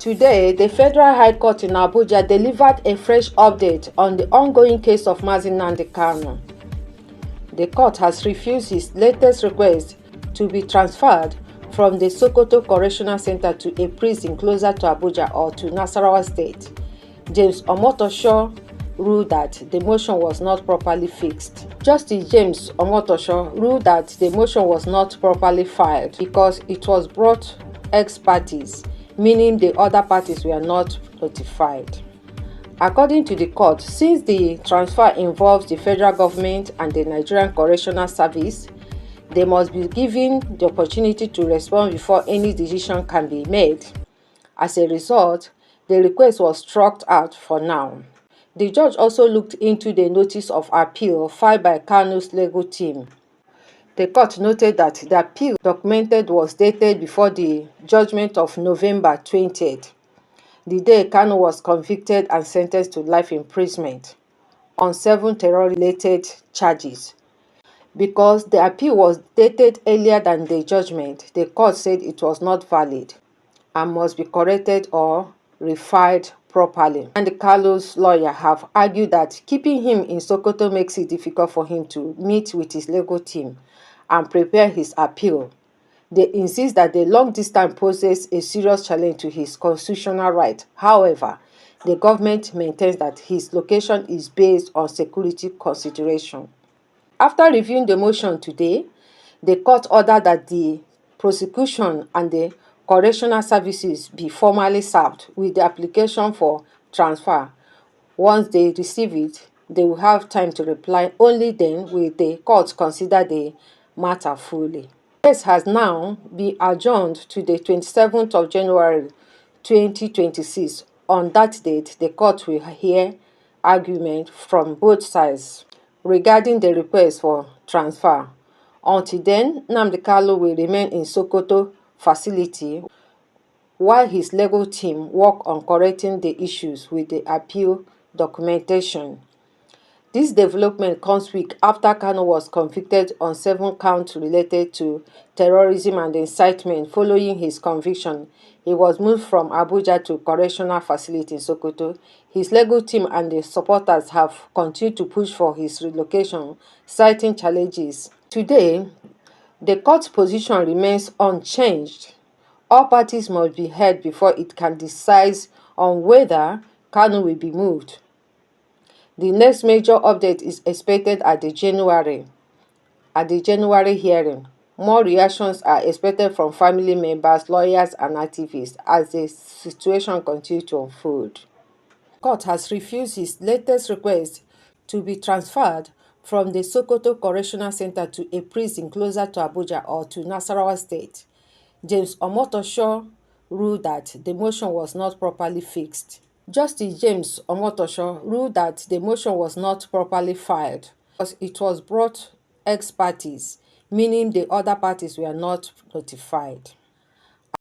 Today, the Federal High Court in Abuja delivered a fresh update on the ongoing case of Nnamdi Kanu. The court has refused his latest request to be transferred from the Sokoto Correctional Centre to a prison closer to Abuja or to Nasarawa State. James Omotosho ruled that the motion was not properly fixed. Justice James Omotosho ruled that the motion was not properly filed because it was brought ex partes, meaning the other parties were not notified. According to the court, since the transfer involves the federal government and the Nigerian Correctional Service, they must be given the opportunity to respond before any decision can be made. As a result, the request was struck out for now. The judge also looked into the notice of appeal filed by Kanu's legal team. The court noted that the appeal documented was dated before the judgment of November 20th, the day Kanu was convicted and sentenced to life imprisonment on 7 terror-related charges. Because the appeal was dated earlier than the judgment, the court said it was not valid and must be corrected or refiled properly. And Kanu's lawyer have argued that keeping him in Sokoto makes it difficult for him to meet with his legal team and prepare his appeal. They insist that the long distance poses a serious challenge to his constitutional right. However, the government maintains that his location is based on security consideration. After reviewing the motion today, the court ordered that the prosecution and the correctional services be formally served with the application for transfer. Once they receive it, they will have time to reply. Only then will the court consider the matter fully. The case has now been adjourned to the 27th of January 2026. On that date, the court will hear argument from both sides regarding the request for transfer. Until then, Nnamdi Kanu will remain in Sokoto facility while his legal team work on correcting the issues with the appeal documentation. This development comes week after Kanu was convicted on 7 counts related to terrorism and incitement. Following his conviction, he was moved from Abuja to correctional facility in Sokoto. His legal team and the supporters have continued to push for his relocation, citing challenges. Today, the court's position remains unchanged. All parties must be heard before it can decide on whether Kanu will be moved. The next major update is expected at the January hearing. More reactions are expected from family members, lawyers, and activists as the situation continues to unfold. The court has refused his latest request to be transferred from the Sokoto Correctional Centre to a prison closer to Abuja or to Nasarawa State. James Omotosho ruled that the motion was not properly fixed. Justice James Omotosho ruled that the motion was not properly filed because it was brought ex partes, meaning the other parties were not notified.